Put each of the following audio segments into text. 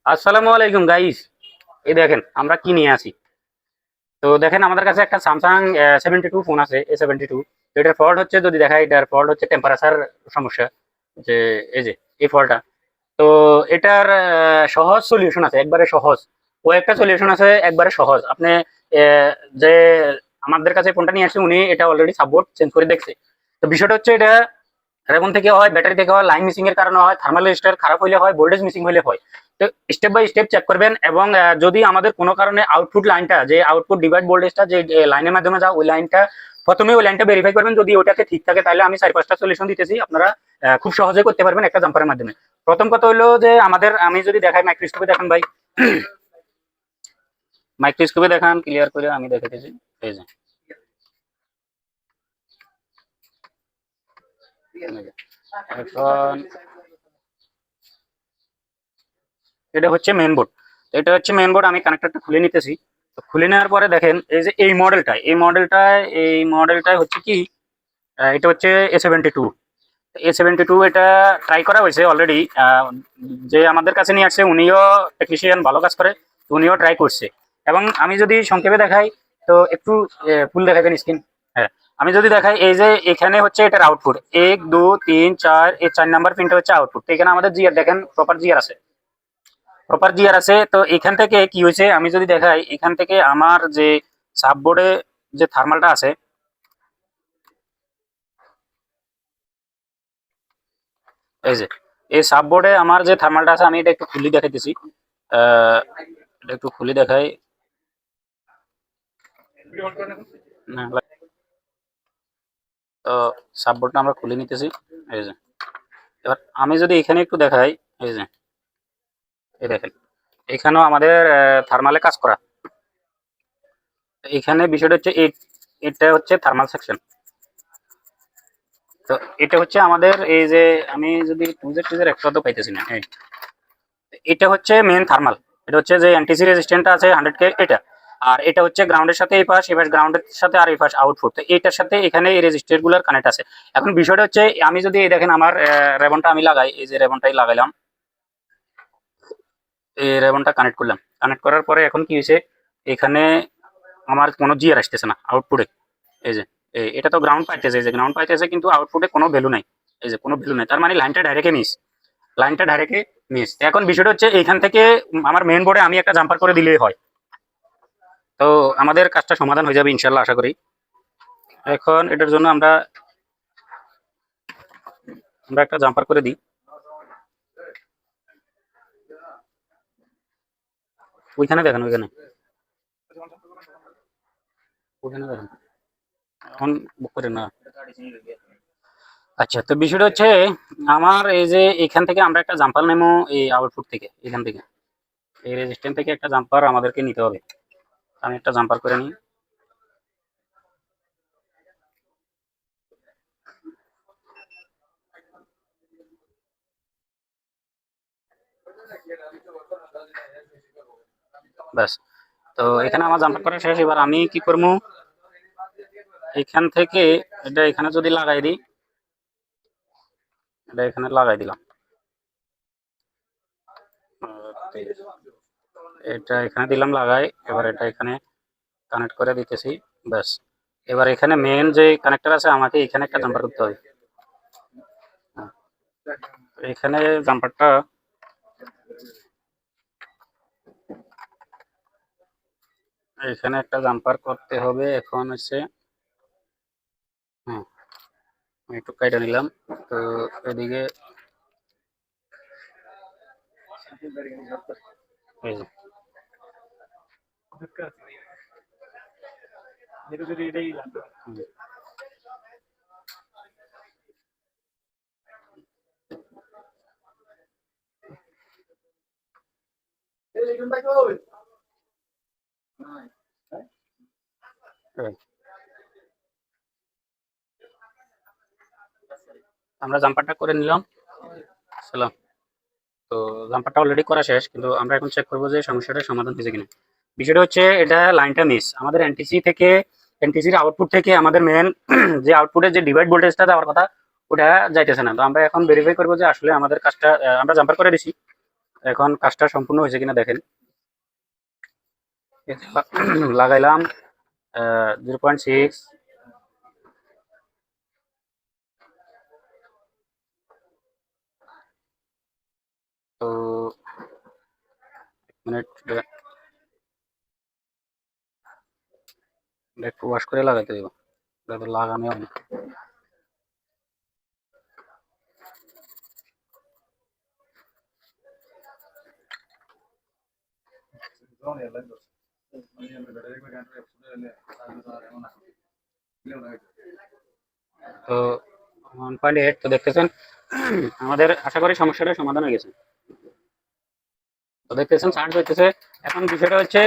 আসসালামু আলাইকুম গাইস। এই দেখেন আমরা কি নিয়ে আসি। তো দেখেন আমাদের কাছে একটা স্যামসাং 72 ফোন আছে, A72। তো এটার ফল্ট হচ্ছে, যদি দেখা এটার ফল্ট হচ্ছে টেম্পারেচার সমস্যা, যে এই যে এই ফল্টটা। তো এটার সহজ সলিউশন আছে, একবারে সহজ। ও একটা সলিউশন আছে একবারে সহজ। আপনি যে আমাদের কাছে ফোনটা নিয়ে আসছে উনি এটা অলরেডি সাপোর্ট চেঞ্জ করে দেখছে। তো বিষয়টা হচ্ছে এটা রেবন থেকে হয়, ব্যাটারি থেকে হয়, লাইন মিসিং এর কারণে হয়, থার্মাল রেজিস্টার খারাপ হইলে হয়, ভোল্টেজ মিসিং হইলে হয়। তো স্টেপ বাই স্টেপ চেক করবেন, এবং যদি আমাদের কোনো কারণে আউটপুট লাইনটা, যে আউটপুট ডিভাইড ভোল্টেজটা যে লাইনের মাধ্যমে যা, ওই লাইনটা প্রথমে ওই লাইনটা ভেরিফাই করবেন। যদি ওটাতে ঠিক থাকে তাহলে আমি 4-5টা সলিউশন দিতেছি, আপনারা খুব সহজে করতে পারবেন একটা জাম্পারের মাধ্যমে। প্রথম কথা হলো যে আমাদের, আমি যদি দেখাই মাইক্রোস্কোপে দেখান ভাই, মাইক্রোস্কোপে দেখান ক্লিয়ার করে আমি দেখাতেছি। এই যে এখন এটা হচ্ছে মেইন বোর্ড। এটা হচ্ছে মেইন বোর্ড, আমি কানেক্টরটা খুলে নিতেছি। তো খুলে নেওয়ার পরে দেখেন এই যে এই মডেলটাই হচ্ছে কি, এটা হচ্ছে A72। A72 এটা ট্রাই করা হয়েছে অলরেডি। যে আমাদের কাছে নিয়ে আসছে উনিও টেকনিশিয়ান, ভালো কাজ করে, উনিও ট্রাই করছে। এবং আমি যদি সংক্ষেপে দেখাই, তো একটু ফুল দেখাবেন স্ক্রিন। হ্যাঁ, আমি যদি দেখাই, এই যে এখানে হচ্ছে এটার আউটপুট 1 2 3 4, এই 4 নাম্বার পিনটা হচ্ছে আউটপুট। তো এখানে আমাদের জিআর দেখেন, প্রপার জিআর আছে। তো এখান থেকে কি হয়েছে আমি যদি দেখাই, এখান থেকে আমার যে সাববোর্ডে যে থার্মালটা আছে, এই যে এই সাববোর্ডে আমার যে থার্মালটা আছে, আমি এটা একটু খুলি দেখাইতেছি। এটা একটু খুলি দেখাই। না, তো সাববোর্ডটা আমরা খুলে নিতেছি। এই যে এবার আমি যদি এখানে একটু দেখাই, এই যে এই দেখেন, এখানেও আমাদের থার্মালে কাজ করা। এখানে বিষয়টা হচ্ছে এটা হচ্ছে থার্মাল সেকশন। তো এটা হচ্ছে আমাদের, এই যে আমি যদি টুজের টুজের একটা তো পাইতেছি না, এটা হচ্ছে মেন থার্মাল। এটা হচ্ছে যে এনটিসি রেজিস্ট্যান্টটা আছে 100K, এটা। আর এটা হচ্ছে গ্রাউন্ডের সাথে এই পাশ, এবার গ্রাউন্ডের সাথে আর এই পাশ আউটপুট। তো এটার সাথে এখানে এই রেজিস্টার গুলার কানেক্ট আছে। এখন বিষয়টা হচ্ছে, আমি যদি এই দেখেন আমার রেবনটা আমি লাগাই, এই যে রেবনটাই লাগাইলাম, এই রেবনটা কানেক্ট করলাম। কানেক্ট করার পরে এখন কি হয়েছে, এখানে আমার কোনো জিআর আসতেছে না আউটপুটে। এই যে এটা তো গ্রাউন্ড পাইতেছে, এই যে গ্রাউন্ড পাইতেছে, কিন্তু আউটপুটে কোনো ভ্যালু নাই। এই যে কোনো ভ্যালু নাই, তার মানে লাইনটা ডাইরেক্টলি মিস। এখন বিষয়টা হচ্ছে এইখান থেকে আমার মেইন বোর্ডে আমি একটা জাম্পার করে দিলেই হয়। তো আমাদের কাজটা সমাধান হয়ে যাবে ইনশাল্লাহ, আশা করি। এখন এটার জন্য আমরা আমরা একটা জাম্পার করে দিই। ওইখানে দেখেন, ওইখানে ওইখানে দেখেন, এখন বুক করে না। আচ্ছা, তো বিষয়টা হচ্ছে আমার এই যে এখান থেকে আমরা একটা জাম্পার নেবো, এই আউটপুট থেকে, এখান থেকে এই রেজিস্ট্যান্ট থেকে একটা জাম্পার আমাদেরকে নিতে হবে। আমি একটা জাম্পার করে নিই। ব্যাস, তো এখানে আমার জাম্পার করা শেষ। এবার আমি কি করবো, এখান থেকে এটা এখানে যদি লাগাই দিই, এটা এখানে লাগাই দিলাম। এটা এখানে দিলাম লাগাই, এবার এটা এখানে কানেক্ট করে দিতেছি। ব্যাস, এবার এখানে মেন যে কানেক্টর আছে, আমাকে এখানে একটা জাম্পার করতে হবে। হ্যাঁ, এখানে জাম্পারটা, এখানে একটা জাম্পার করতে হবে। এখন হচ্ছে, হ্যাঁ, আমি একটু কাইটা নিলাম। তো এদিকে এই যে, হুম, এই, আমরা জাম্পারটা করে নিলাম। সালাম। তো জাম্পারটা অলরেডি করা শেষ, কিন্তু আমরা এখন চেক করবো যে সমস্যাটার সমাধান হয়েছে কিনা। বিষয়টা হচ্ছে এটা লাইনটা মিস আমাদের এনটিসি থেকে, এনটিসির আউটপুট থেকে আমাদের মেন যে আউটপুটে যে ডিভাইড ভোল্টেজটা দেওয়ার কথা, ওটা যাইতেছে না। তো আমরা এখন ভেরিফাই করবো যে আসলে আমাদের কাজটা, আমরা জাম্পার করে দিছি। এখন কাজটা সম্পূর্ণ হয়েছে কিনা দেখেন। এই যে লাগাইলাম 0.6। তো মিনিট একটু ওয়াশ করে লাগাইতে দিব, এটা তো লাগানো হবে না। তো 1.8 তো দেখতেছেন আমাদের আশা করি সমস্যাটার সমাধান হয়ে গেছে। তো দেখতেছেন চার্জ হইতেছে। এখন বিষয়টা হচ্ছে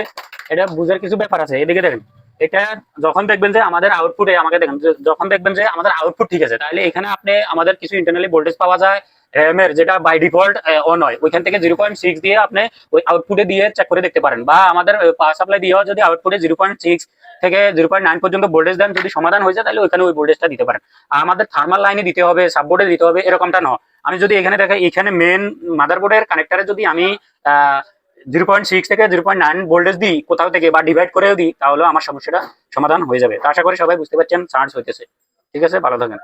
এটা বুঝার কিছু ব্যাপার আছে, এদিকে দেখেন। এটা যখন দেখবেন যে আমাদের আউটপুটে, আমাকে দেখেন যখন দেখবেন যে আমাদের আউটপুট ঠিক আছে, তাহলে এখানে আপনি আমাদের কিছু ইন্টারনালি ভোল্টেজ পাওয়া যায় RAM এর, যেটা বাই ডিফল্ট অন হয়, ওইখান থেকে 0.6 দিয়ে আপনি ওই আউটপুটে দিয়ে চেক করে দেখতে পারেন। বা আমাদের পাওয়ার সাপ্লাই দিয়েও যদি আউটপুটে 0.6 থেকে 0.9 পর্যন্ত ভোল্টেজ দেন, যদি সমাধান হয়ে যায় তাহলে ওইখানে ওই ভোল্টেজটা দিতে পারেন। আর আমাদের থার্মাল লাইনে দিতে হবে, সাববোর্ডে দিতে হবে, এরকমটা নয়। আমি যদি এখানে দেখাই, এখানে মেন মাদারবোর্ডের কানেক্টারে যদি আমি 0.6 থেকে 0.9 ভোল্টেজ দিই কোথাও থেকে, বা ডিভাইড করেও দিই, তাহলে আমার সমস্যাটা সমাধান হয়ে যাবে। তো আশা করি সবাই বুঝতে পারছেন চার্জ হইতেছে। ঠিক আছে, ভালো থাকেন।